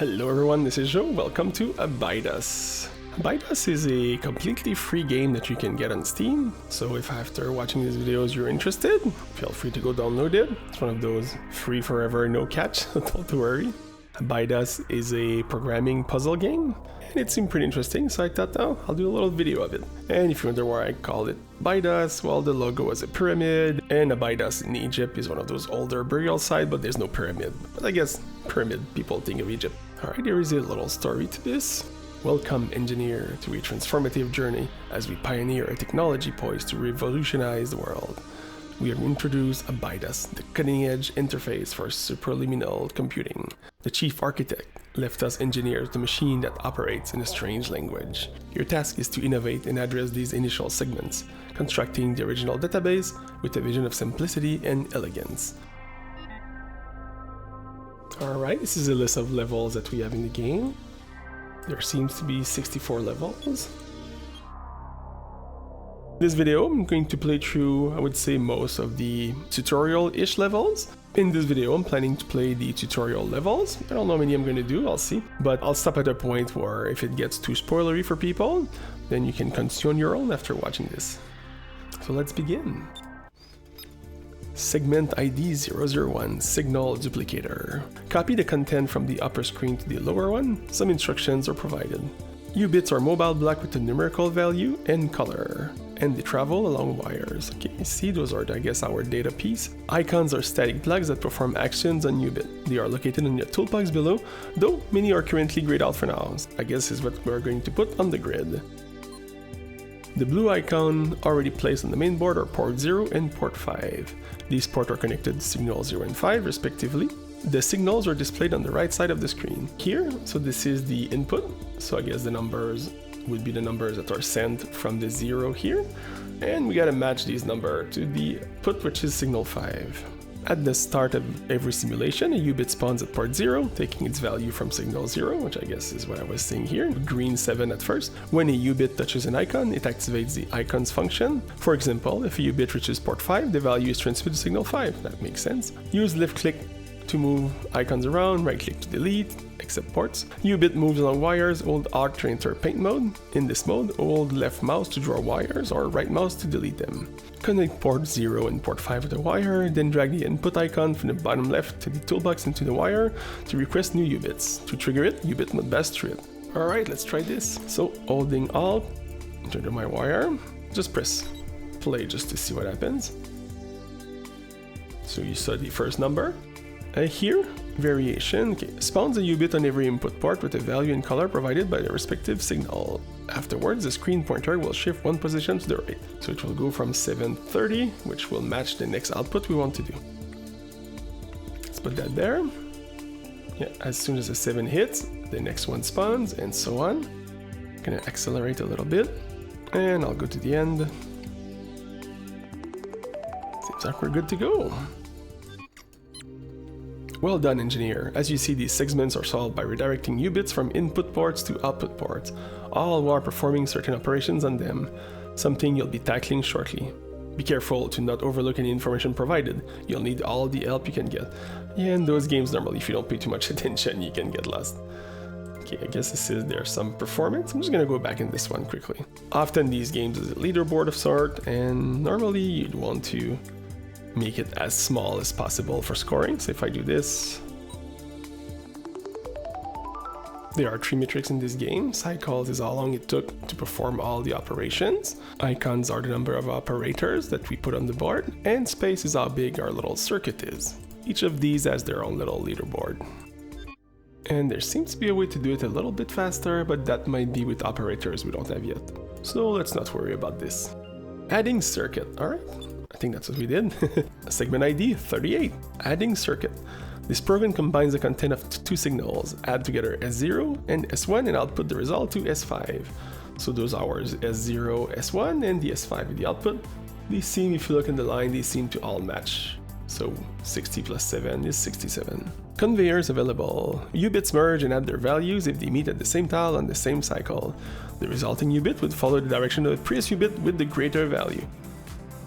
Hello everyone, this is Joe. Welcome to ABI-DOS. ABI-DOS is a completely free game that you can get on Steam, so if after watching these videos you're interested, feel free to go download it. It's one of those free forever, no catch, don't worry. ABI-DOS is a programming puzzle game, and it seemed pretty interesting, so I thought, oh, I'll do a little video of it. And if you wonder why I called it ABI-DOS, well, the logo is a pyramid, and ABI-DOS in Egypt is one of those older burial sites, but there's no pyramid. But I guess pyramid, people think of Egypt. Alright, there is a little story to this. Welcome, engineer, to a transformative journey as we pioneer a technology poised to revolutionize the world. We have introduced ABI-DOS, the cutting-edge interface for superliminal computing. The chief architect left us engineers the machine that operates in a strange language. Your task is to innovate and address these initial segments, constructing the original database with a vision of simplicity and elegance. Alright, this is a list of levels that we have in the game. There seems to be 64 levels. This video, I'm going to play through, I would say, most of the tutorial-ish levels. In this video, I'm planning to play the tutorial levels. I don't know how many I'm going to do, I'll see. But I'll stop at a point where if it gets too spoilery for people, then you can continue on your own after watching this. So let's begin. Segment ID 001, Signal Duplicator. Copy the content from the upper screen to the lower one. Some instructions are provided. U-bits are mobile block with a numerical value and color, and they travel along wires. Okay, see, those are, I guess, our data piece. Icons are static blocks that perform actions on U-bit. They are located in the toolbox below, though many are currently grayed out for now. I guess is what we're going to put on the grid. The blue icon already placed on the main board are port 0 and port 5. These ports are connected to signal 0 and 5 respectively. The signals are displayed on the right side of the screen. Here, so this is the input, so I guess the numbers would be the numbers that are sent from the 0 here. And we gotta match these numbers to the put, which is signal 5. At the start of every simulation, a U-bit spawns at port 0, taking its value from signal 0, which I guess is what I was saying here, green 7 at first. When a U-bit touches an icon, it activates the icon's function. For example, if a U-bit reaches port 5, the value is transmitted to signal 5. That makes sense. Use left click to move icons around, right click to delete, except ports. U-bit moves along wires, hold Alt to enter paint mode. In this mode, hold left mouse to draw wires or right mouse to delete them. Connect port 0 and port 5 with the wire, then drag the input icon from the bottom left to the toolbox into the wire to request new U-bits. To trigger it, U-bit must pass through it. Alright, let's try this. So, holding Alt, enter my wire, just press play just to see what happens. So you saw the first number. Here, variation, okay, spawns a U-bit on every input port with a value and color provided by the respective signal. Afterwards, the screen pointer will shift one position to the right, so it will go from 730, which will match the next output we want to do. Let's put that there. Yeah, as soon as the 7 hits, the next one spawns, and so on. I'm gonna accelerate a little bit, and I'll go to the end. Seems like we're good to go. Well done, engineer. As you see, these segments are solved by redirecting U-bits from input ports to output ports, all while performing certain operations on them, something you'll be tackling shortly. Be careful to not overlook any information provided. You'll need all the help you can get. Yeah, in those games normally, if you don't pay too much attention, you can get lost. Okay, I guess this is there's some performance. I'm just gonna go back in this one quickly. Often these games is a leaderboard of sort, and normally you'd want to make it as small as possible for scoring. So if I do this, there are 3 metrics in this game. Cycles is how long it took to perform all the operations. Icons are the number of operators that we put on the board, and space is how big our little circuit is. Each of these has their own little leaderboard. And there seems to be a way to do it a little bit faster, but that might be with operators we don't have yet. So let's not worry about this. Adding circuit, alright. I think that's what we did. Segment ID 38, adding circuit. This program combines the content of 2 signals, add together S0 and S1 and output the result to S5. So those are S0, S1 and the S5 in the output. These seem, if you look in the line, they seem to all match. So 60 plus 7 is 67. Conveyors available. U-bits merge and add their values if they meet at the same tile on the same cycle. The resulting U-bit would follow the direction of the previous U-bit with the greater value.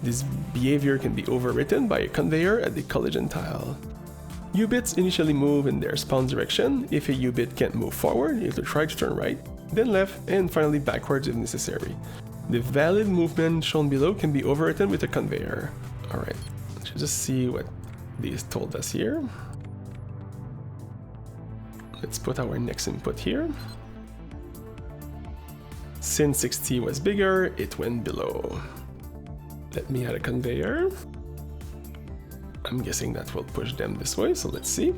This behavior can be overwritten by a conveyor at the collision tile. U-bits initially move in their spawn direction. If a U-bit can't move forward, you have to try to turn right, then left, and finally backwards if necessary. The valid movement shown below can be overwritten with a conveyor. Alright, let's just see what these told us here. Let's put our next input here. Since 60 was bigger, it went below. Let me add a conveyor. I'm guessing that will push them this way, so let's see.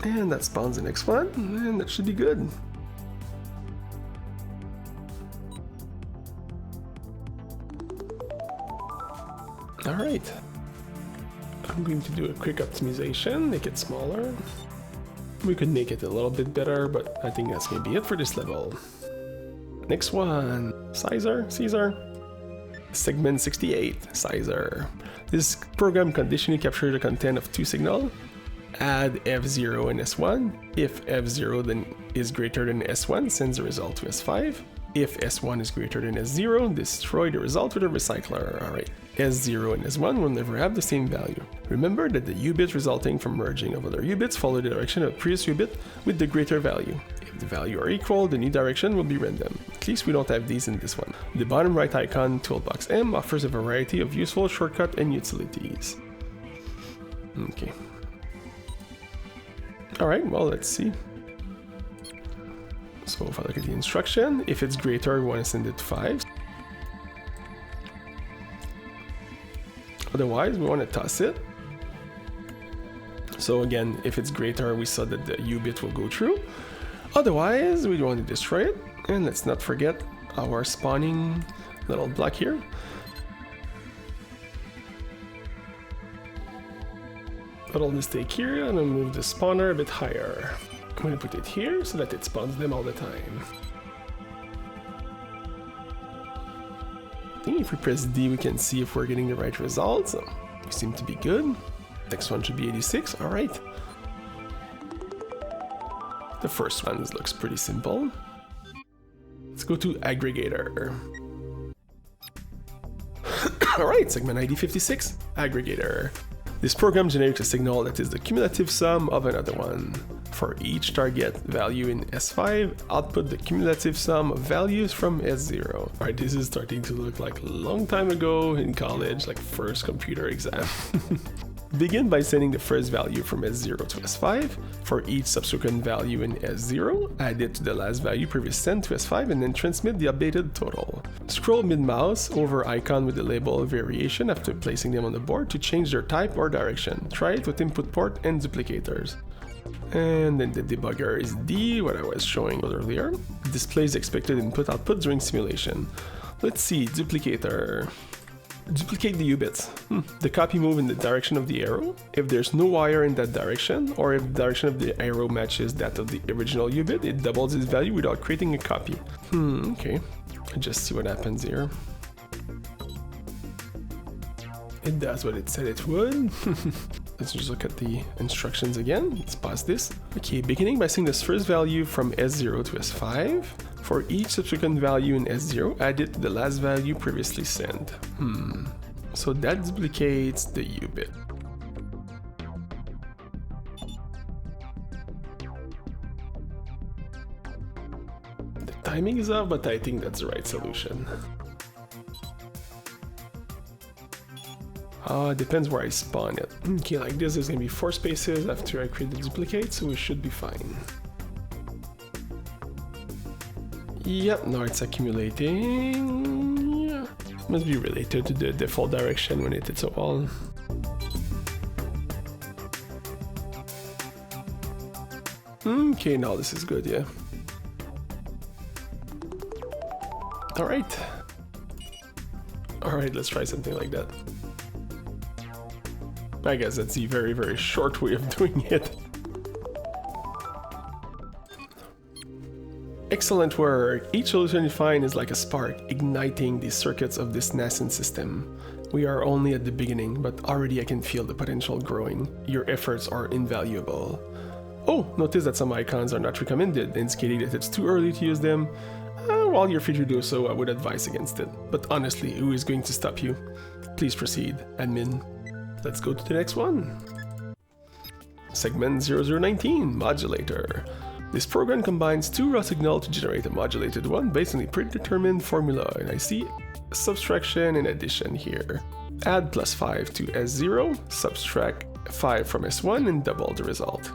And that spawns the next one, and that should be good. Alright. I'm going to do a quick optimization, make it smaller. We could make it a little bit better, but I think that's going to be it for this level. Next one, Caesar. Segment 68, Caesar. This program conditionally captures the content of two signals. Add F0 and S1. If F0 then is greater than S1, sends the result to S5. If S1 is greater than S0, destroy the result with a recycler. Alright, S0 and S1 will never have the same value. Remember that the U-bits resulting from merging of other U-bits follow the direction of the previous U-bit with the greater value. If the value are equal, the new direction will be random. At least we don't have these in this one. The bottom right icon, Toolbox M, offers a variety of useful shortcuts and utilities. Okay. Alright, well, let's see. So if I look at the instruction, if it's greater, we want to send it to 5. Otherwise, we want to toss it. So again, if it's greater, we saw that the U-bit will go through. Otherwise, we want to destroy it. And let's not forget our spawning little block here. Little mistake here, and I'll move the spawner a bit higher. I'm going to put it here so that it spawns them all the time. I think if we press D, we can see if we're getting the right results. We seem to be good. Next one should be 86. All right. The first one looks pretty simple. Let's go to Aggregator. All right, segment ID 56, Aggregator. This program generates a signal that is the cumulative sum of another one. For each target value in S5, output the cumulative sum of values from S0. Alright, this is starting to look like a long time ago in college, like first computer exam. Begin by sending the first value from S0 to S5. For each subsequent value in S0, add it to the last value previously sent to S5 and then transmit the updated total. Scroll mid-mouse over icon with the label variation after placing them on the board to change their type or direction. Try it with input port and duplicators. And then the debugger is D, what I was showing earlier. It displays expected input-output during simulation. Let's see, Duplicator. Duplicate the U-bits. The copy move in the direction of the arrow. If there's no wire in that direction, or if the direction of the arrow matches that of the original U-bit, it doubles its value without creating a copy. Okay. Let's just see what happens here. It does what it said it would. Let's just look at the instructions again. Let's pause this. Okay, beginning by sending this first value from S0 to S5. For each subsequent value in S0, add it to the last value previously sent. So that duplicates the U-bit. The timing is off, but I think that's the right solution. Depends where I spawn it. Okay, like this, there's gonna be 4 spaces after I create the duplicate, so we should be fine. Yep, now it's accumulating. Yeah. Must be related to the default direction when it hits a wall. Okay, now this is good, yeah. Alright. Alright, let's try something like that. I guess that's the very, very short way of doing it. Excellent work! Each solution you find is like a spark, igniting the circuits of this nascent system. We are only at the beginning, but already I can feel the potential growing. Your efforts are invaluable. Oh, notice that some icons are not recommended, indicating that it's too early to use them. While you're free to do so, I would advise against it. But honestly, who is going to stop you? Please proceed, admin. Let's go to the next one. Segment 0019, Modulator. This program combines two raw signals to generate a modulated one based on a predetermined formula, and I see subtraction and addition here. Add +5 to S0, subtract 5 from S1 and double the result.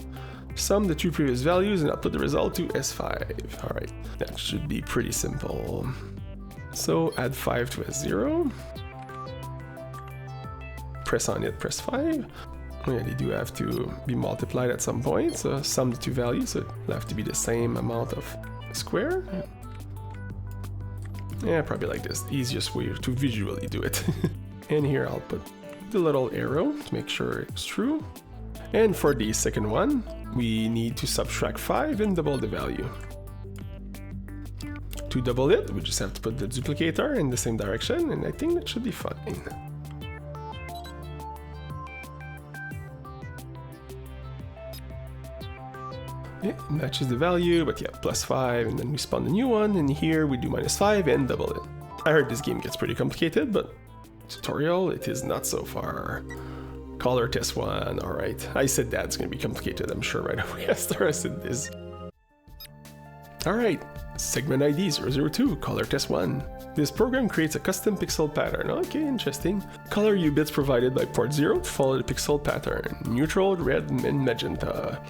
Sum the two previous values and output the result to S5. Alright, that should be pretty simple. So add 5 to S0. Press on it, press 5. Yeah, they do have to be multiplied at some point, so sum the two values, so it'll have to be the same amount of square. Yeah, probably like this, the easiest way to visually do it. And here I'll put the little arrow to make sure it's true. And for the second one, we need to subtract 5 and double the value. To double it, we just have to put the duplicator in the same direction, and I think that should be fine. Yeah, it matches the value, but yeah, +5, and then we spawn the new one, and here we do -5 and double it. I heard this game gets pretty complicated, but tutorial, it is not so far. Color test 1, alright. I said that's gonna be complicated, I'm sure right away after I said this. Alright, segment ID 002, color test 1. This program creates a custom pixel pattern. Okay, interesting. Color U bits provided by port 0 to follow the pixel pattern. Neutral, red, and magenta.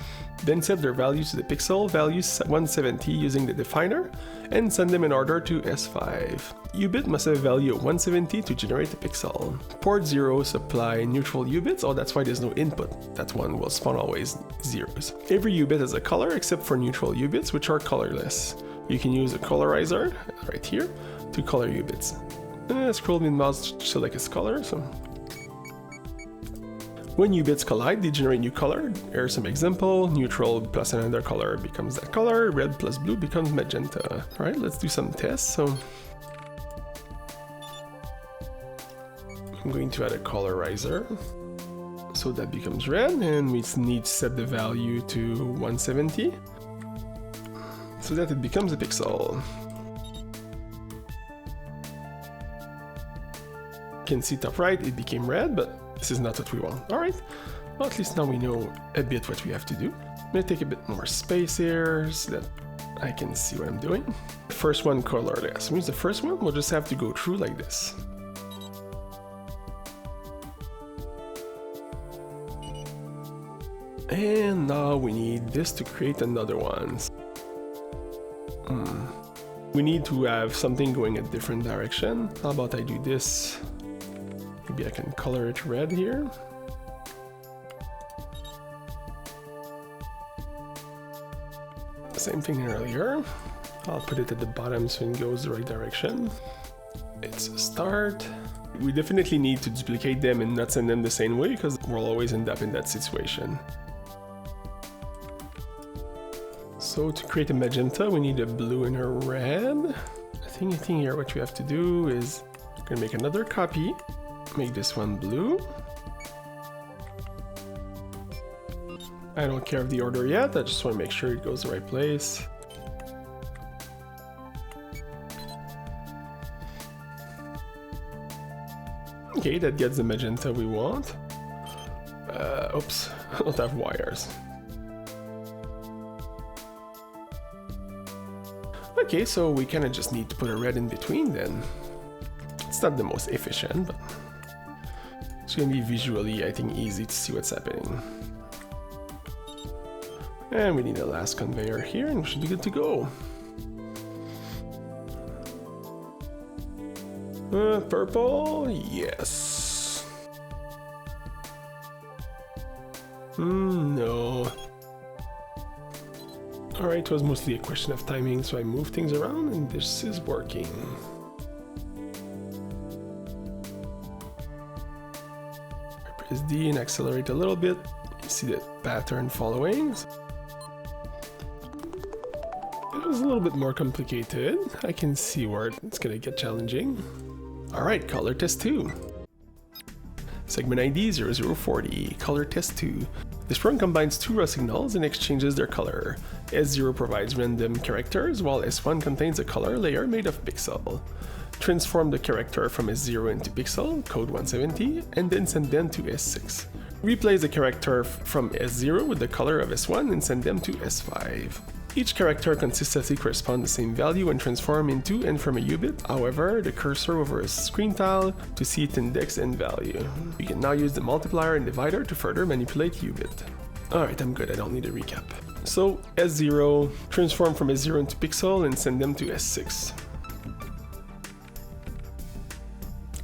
Then set their values to the pixel values 170 using the definer, and send them in order to S5. U-bit must have a value of 170 to generate the pixel. Port 0 supply neutral U-bits, oh that's why there's no input. That one will spawn always zeros. Every U-bit has a color except for neutral U-bits, which are colorless. You can use a colorizer, right here, to color U-bits. Scroll with mouse to select its color, so... When U-bits collide, they generate new color. Here's some example. Neutral plus another color becomes that color. Red plus blue becomes magenta. Alright, let's do some tests. So I'm going to add a colorizer. So that becomes red, and we need to set the value to 170. So that it becomes a pixel. You can see top right, it became red, but this is not what we want. Alright, well at least now we know a bit what we have to do. I'm gonna take a bit more space here so that I can see what I'm doing. First one colorless, means the first one we'll just have to go through like this. And now we need this to create another one. We need to have something going a different direction. How about I do this? Maybe I can color it red here. Same thing earlier. I'll put it at the bottom so it goes the right direction. It's a start. We definitely need to duplicate them and not send them the same way because we'll always end up in that situation. So to create a magenta, we need a blue and a red. I think here what we have to do is we're gonna make another copy. Make this one blue. I don't care of the order yet, I just want to make sure it goes the right place. Okay, that gets the magenta we want. Oops, I don't have wires. Okay, so we kind of just need to put a red in between then. It's not the most efficient, but it's going to be visually, I think, easy to see what's happening. And we need a last conveyor here, and we should be good to go. Purple, yes. No. Alright, it was mostly a question of timing, so I moved things around, and this is working. Press D and accelerate a little bit. You see the pattern following. It was a little bit more complicated. I can see where it's gonna get challenging. Alright, color test 2. Segment ID 0040, color test 2. This program combines two raw signals and exchanges their color. S0 provides random characters, while S1 contains a color layer made of pixel. transform the character from S0 into pixel, code 170, and then send them to S6. Replace the character from S0 with the color of S1 and send them to S5. Each character consistently corresponds the same value when transformed into and from a U-bit. However, the cursor over a screen tile to see its index and value. You can now use the multiplier and divider to further manipulate U-bit. Alright, I'm good, I don't need a recap. So, S0, transform from S0 into pixel and send them to S6.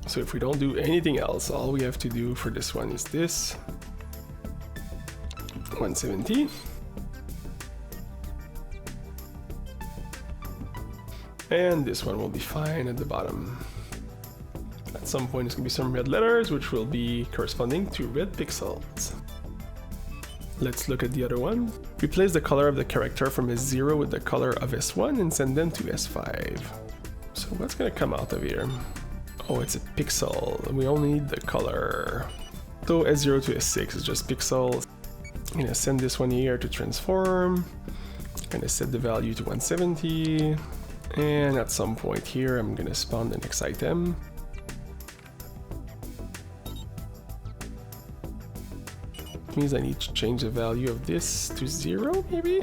So if we don't do anything else, all we have to do for this one is this. 170. And this one will be fine at the bottom. At some point there's going to be some red letters, which will be corresponding to red pixels. Let's look at the other one. Replace the color of the character from S0 with the color of S1 and send them to S5. So what's going to come out of here? Oh, it's a pixel. We only need the color. So S0 to S6 is just pixels. I'm going to send this one here to transform. I'm going to set the value to 170. And at some point here, I'm going to spawn the next item. It means I need to change the value of this to 0, maybe?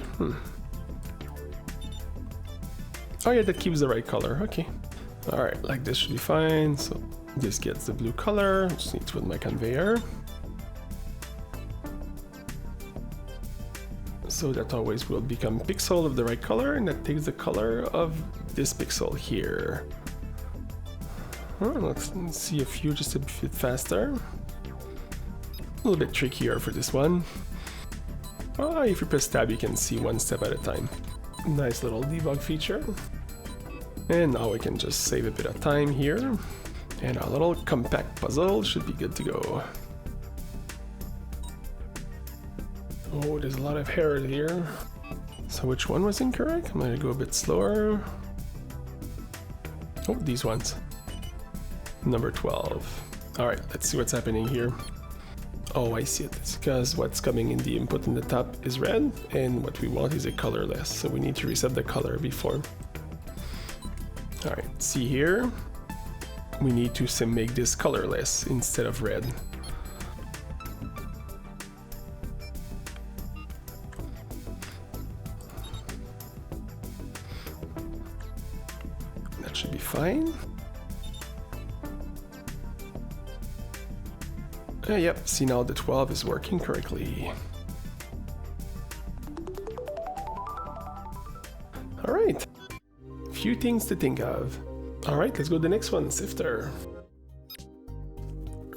Oh yeah, that keeps the right color, okay. Alright, like this should be fine. So this gets the blue color. Just need to put my conveyor. So that always will become pixel of the right color, and that takes the color of this pixel here. Let's see a few just a bit faster. A little bit trickier for this one. If you press tab, you can see one step at a time. Nice little debug feature. And now we can just save a bit of time here. And our little compact puzzle should be good to go. Oh, there's a lot of errors here. So which one was incorrect? I'm gonna go a bit slower. Oh, these ones. Number 12. Alright, let's see what's happening here. Oh, I see it. It's because what's coming in the input in the top is red, and what we want is a colorless. So we need to reset the color before. Alright, see here. We need to make this colorless instead of red. Should be fine. Yep, see now the 12 is working correctly. Alright, few things to think of. Alright, let's go to the next one, Sifter.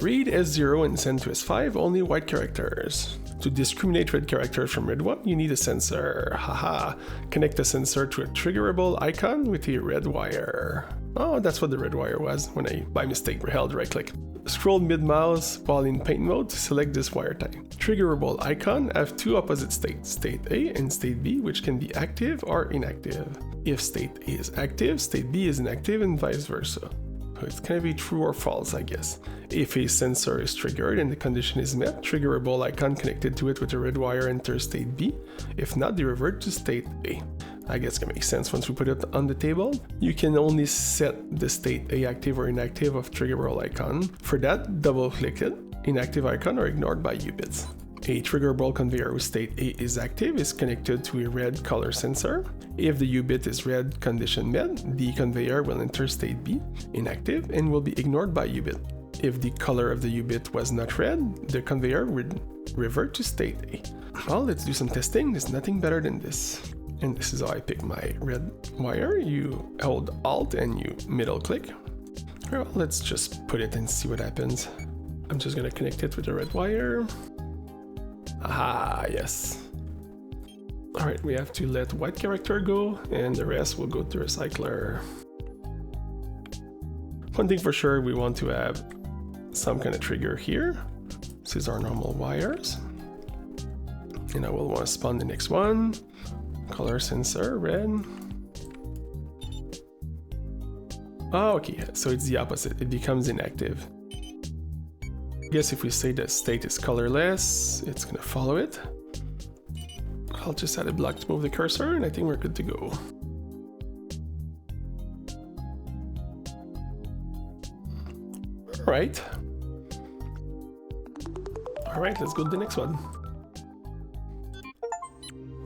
Read S0 and send to S5 only white characters. To discriminate red characters from red one, you need a sensor. Haha. Connect the sensor to a triggerable icon with a red wire. Oh, that's what the red wire was when I, by mistake, held right click. Scroll mid-mouse while in paint mode to select this wire type. Triggerable icon have two opposite states, state A and state B, which can be active or inactive. If state A is active, state B is inactive, and vice versa. So it's gonna be true or false, I guess. If a sensor is triggered and the condition is met, triggerable icon connected to it with a red wire enters state B. If not, they revert to state A. I guess it's gonna make sense once we put it on the table. You can only set the state A active or inactive of triggerable icon. For that, double click it. Inactive icon are ignored by U-bits. A triggerable conveyor with state A is active is connected to a red color sensor. If the U-bit is red condition met, the conveyor will enter state B, inactive, and will be ignored by U-bit. If the color of the U-bit was not red, the conveyor would revert to state A. Well, let's do some testing. There's nothing better than this. And this is how I pick my red wire. You hold Alt and you middle click. Well, let's just put it and see what happens. I'm just gonna connect it with a red wire. Aha, yes. Alright, we have to let white character go, and the rest will go to recycler. One thing for sure, we want to have some kind of trigger here. This is our normal wires. And I will want to spawn the next one. Color sensor, red. Oh, okay, so it's the opposite. It becomes inactive. I guess if we say the state is colorless, it's gonna follow it. I'll just add a block to move the cursor, and I think we're good to go. Alright. Alright, let's go to the next one.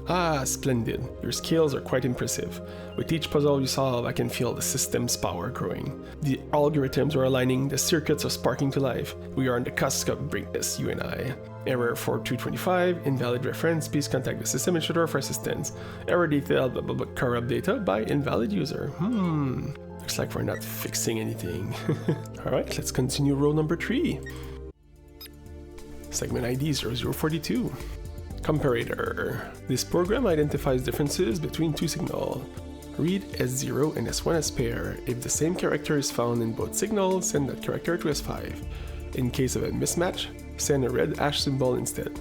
Ah, splendid. Your skills are quite impressive. With each puzzle you solve, I can feel the system's power growing. The algorithms are aligning, the circuits are sparking to life. We are on the cusp of greatness, you and I. Error 4225, invalid reference, please contact the system administrator for assistance. Error detailed, blah blah blah, corrupt data by invalid user. Looks like we're not fixing anything. Alright, let's continue row number 3. Segment ID 0042. Comparator. This program identifies differences between two signals. Read S0 and S1 as pair. If the same character is found in both signals, send that character to S5. In case of a mismatch, send a red hash symbol instead.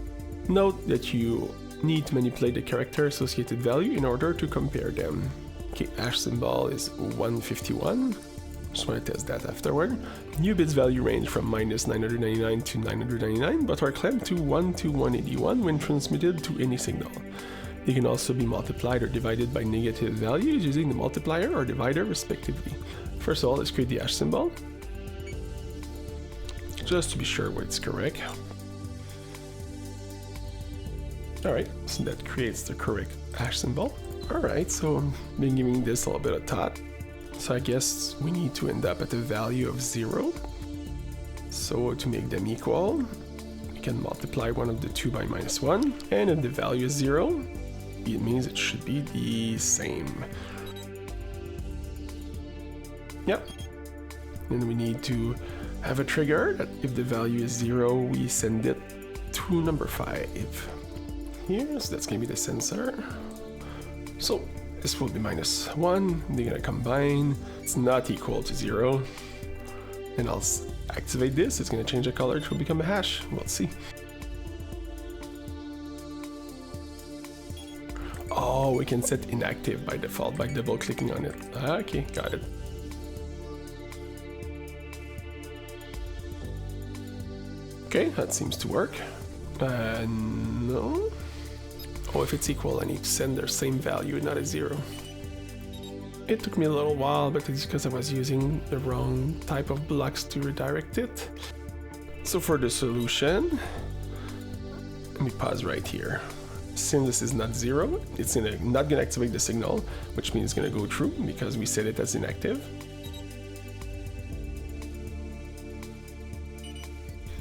Note that you need to manipulate the character associated value in order to compare them. Okay, hash symbol is 151. Just want to test that afterward. New bits value range from -999 to 999, but are clamped to 1 to 181 when transmitted to any signal. They can also be multiplied or divided by negative values using the multiplier or divider respectively. First of all, let's create the hash symbol, just to be sure it's correct. Alright, so that creates the correct hash symbol. Alright, so I've been giving this a little bit of thought. So I guess we need to end up at a value of 0. So to make them equal, we can multiply one of the two by -1. And if the value is 0, it means it should be the same. Yep. Then we need to have a trigger that if the value is 0, we send it to number 5. Here, so that's going to be the sensor. So this will be -1, they're gonna combine, it's not equal to 0. And I'll activate this, it's gonna change the color, it will become a hash, we'll see. Oh, we can set inactive by default by double clicking on it. Okay, got it. Okay, that seems to work. No. Oh, if it's equal, I need to send their same value, not a 0. It took me a little while, but it's because I was using the wrong type of blocks to redirect it. So for the solution, let me pause right here. Since this is not 0, it's not gonna activate the signal, which means it's gonna go through because we set it as inactive.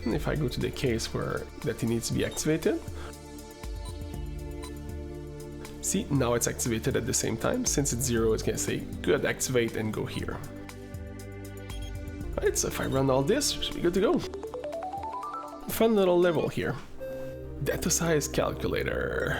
And if I go to the case where that it needs to be activated, see, now it's activated at the same time. Since it's 0, it's going to say, good, activate, and go here. Alright, so if I run all this, we should be good to go. Fun little level here. Data size calculator.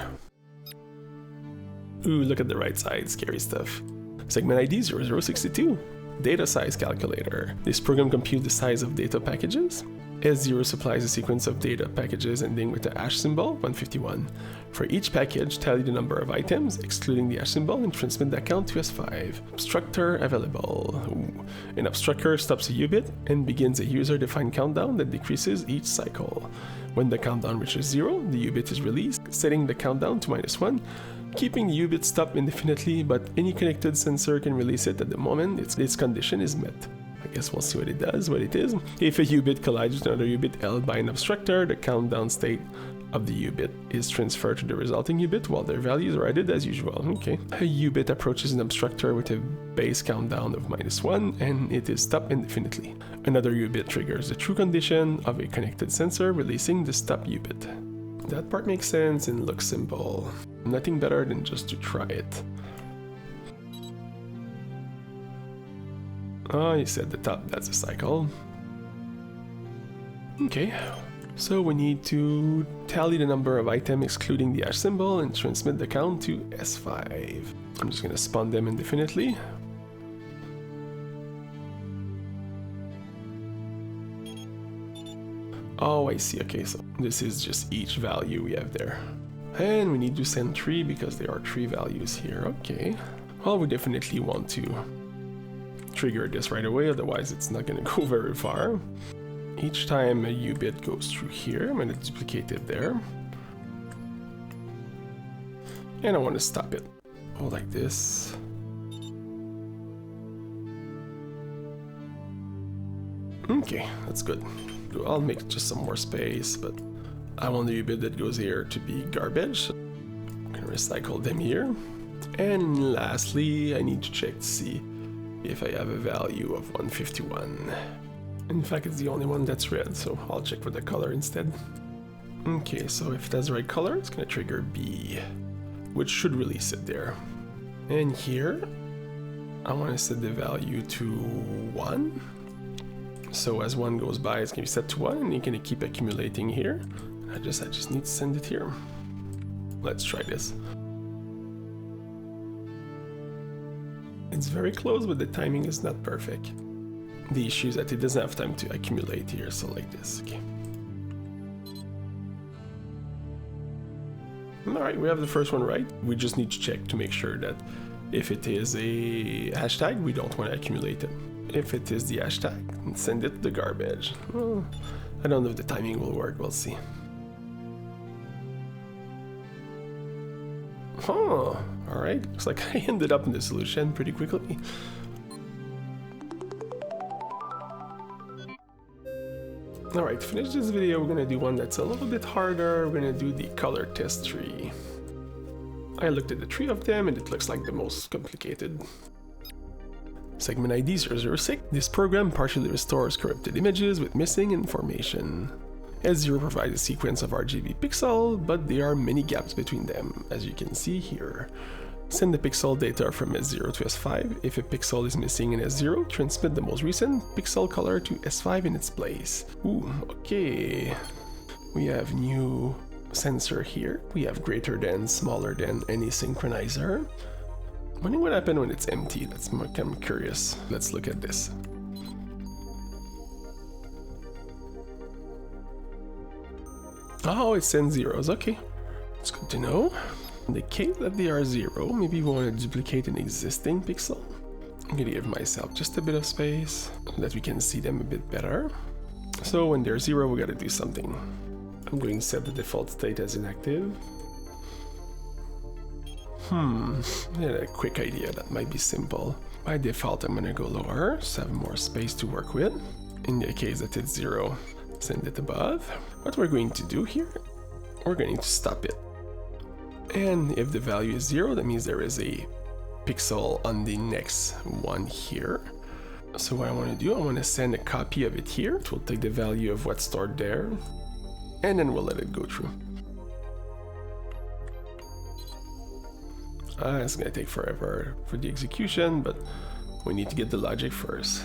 Ooh, look at the right side, scary stuff. Segment ID 0062. Data size calculator. This program computes the size of data packages. S0 supplies a sequence of data packages ending with the hash symbol 151. For each package, tally the number of items, excluding the hash symbol, and transmit the count to S5. Obstructor available. Ooh. An obstructor stops a U-bit and begins a user-defined countdown that decreases each cycle. When the countdown reaches 0, the U-bit is released, setting the countdown to -1, keeping the U-bit stopped indefinitely, but any connected sensor can release it at the moment its condition is met. I guess we'll see what it does, what it is. If a U-bit collides with another U-bit held by an obstructor, the countdown state of the U-bit is transferred to the resulting U-bit while their values are added as usual. Okay. A U-bit approaches an obstructor with a base countdown of -1 and it is stopped indefinitely. Another U-bit triggers the true condition of a connected sensor, releasing the stop U-bit. That part makes sense and looks simple. Nothing better than just to try it. Oh, you said the top, that's a cycle. Okay, so we need to tally the number of items excluding the hash symbol and transmit the count to S5. I'm just gonna spawn them indefinitely. Oh, I see, okay, so this is just each value we have there. And we need to send 3 because there are 3 values here, okay. Well, we definitely want to trigger this right away, otherwise it's not going to go very far. Each time a U-bit goes through here, I'm going to duplicate it there. And I want to stop it. Oh, like this. Okay, that's good. I'll make just some more space, but I want the bit that goes here to be garbage. So I'm gonna recycle them here. And lastly, I need to check to see if I have a value of 151. In fact, it's the only one that's red, so I'll check for the color instead. Okay, so if that's the right color, it's gonna trigger B, which should release it there. And here, I want to set the value to 1. So as 1 goes by, it's gonna be set to 1, and you're gonna keep accumulating here. I just need to send it here. Let's try this. It's very close, but the timing is not perfect. The issue is that it doesn't have time to accumulate here, so like this, okay. Alright, we have the first one right. We just need to check to make sure that if it is a hashtag, we don't want to accumulate it. If it is the hashtag, send it to the garbage. Well, I don't know if the timing will work, we'll see. Huh, alright, looks like I ended up in the solution pretty quickly. Alright, to finish this video, we're gonna do one that's a little bit harder. We're gonna do the color test tree. I looked at the 3 of them and it looks like the most complicated. Segment ID 006. This program partially restores corrupted images with missing information. S0 provides a sequence of RGB pixels, but there are many gaps between them, as you can see here. Send the pixel data from S0 to S5. If a pixel is missing in S0, transmit the most recent pixel color to S5 in its place. Ooh, okay. We have new sensor here. We have greater than, smaller than, any synchronizer. Wondering what happened when it's empty. I'm curious. Let's look at this. Oh, it sends zeros. Okay, it's good to know. In the case that they are 0, maybe we want to duplicate an existing pixel. I'm gonna give myself just a bit of space so that we can see them a bit better. So when they're 0, we gotta do something. I'm going to set the default state as inactive. I had a quick idea that might be simple. By default, I'm gonna go lower, so I have more space to work with. In the case that it's 0, send it above. What we're going to do here, we're going to stop it. And if the value is 0, that means there is a pixel on the next one here. So what I want to do, I want to send a copy of it here. It will take the value of what's stored there, and then we'll let it go through. It's going to take forever for the execution, but we need to get the logic first.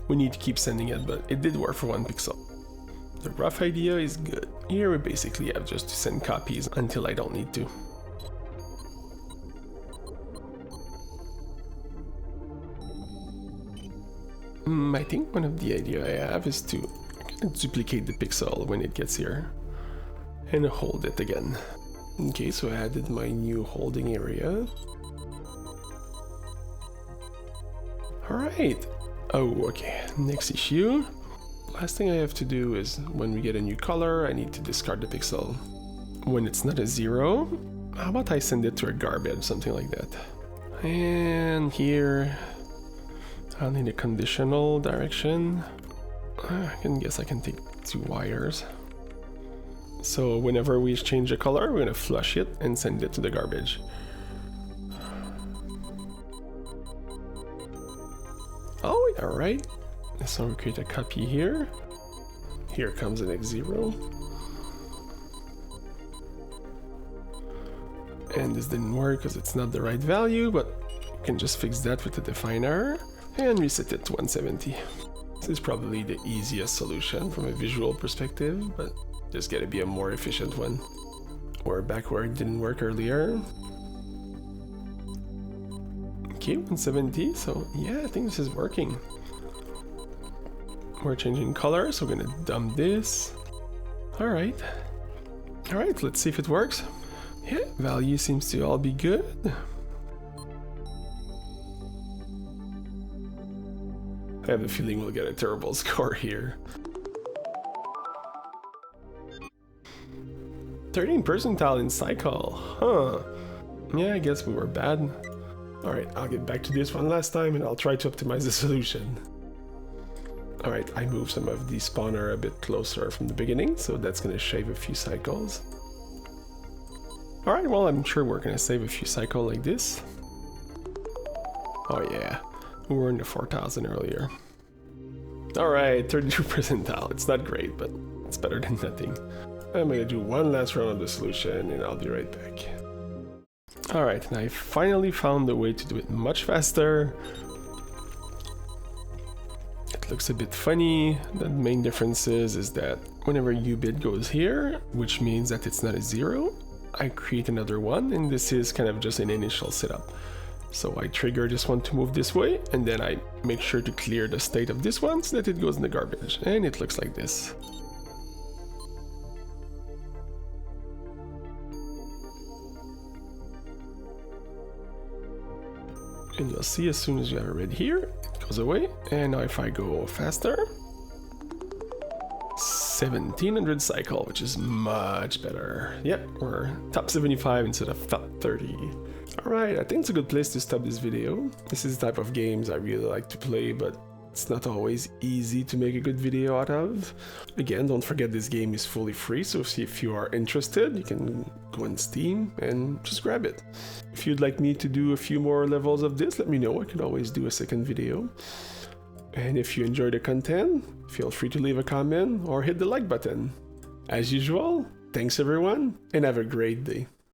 We need to keep sending it, but it did work for 1 pixel. The rough idea is good. Here we basically have just to send copies until I don't need to. I think one of the idea I have is to duplicate the pixel when it gets here and hold it again. Okay, so I added my new holding area. Alright. Oh, okay. Next issue. Last thing I have to do is when we get a new color, I need to discard the pixel. When it's not a 0, how about I send it to a garbage, something like that. And here, I'll need a conditional direction. I guess I can take 2 wires. So whenever we change the color, we're gonna flush it and send it to the garbage. Oh, alright. So we create a copy here. Here comes the next 0. And this didn't work because it's not the right value, but you can just fix that with the definer and reset it to 170. This is probably the easiest solution from a visual perspective, but there's gotta be a more efficient one. We're back where it didn't work earlier. Okay, 170, so yeah, I think this is working. We're changing color, so we're gonna dump this. Alright. Alright, let's see if it works. Yeah, value seems to all be good. I have a feeling we'll get a terrible score here. 13 percentile in cycle, huh? Yeah, I guess we were bad. Alright, I'll get back to this one last time and I'll try to optimize the solution. Alright, I moved some of the spawner a bit closer from the beginning, so that's going to shave a few cycles. Alright, well, I'm sure we're going to save a few cycles like this. Oh yeah, we were in the 4000 earlier. Alright, 32 percentile. It's not great, but it's better than nothing. I'm going to do one last round of the solution and I'll be right back. Alright, and I finally found a way to do it much faster. It looks a bit funny. The main difference is that whenever U-bit goes here, which means that it's not a 0, I create another one, and this is kind of just an initial setup. So I trigger this one to move this way, and then I make sure to clear the state of this one so that it goes in the garbage, and it looks like this. And you'll see as soon as you have a red here, it goes away. And now if I go faster, 1700 cycle, which is much better. Yep, we're top 75 instead of top 30. Alright, I think it's a good place to stop this video. This is the type of games I really like to play, but it's not always easy to make a good video out of. Again, don't forget this game is fully free, so if you are interested, you can go on Steam and just grab it. If you'd like me to do a few more levels of this, let me know. I could always do a second video. And if you enjoy the content, feel free to leave a comment or hit the like button. As usual, thanks everyone, and have a great day.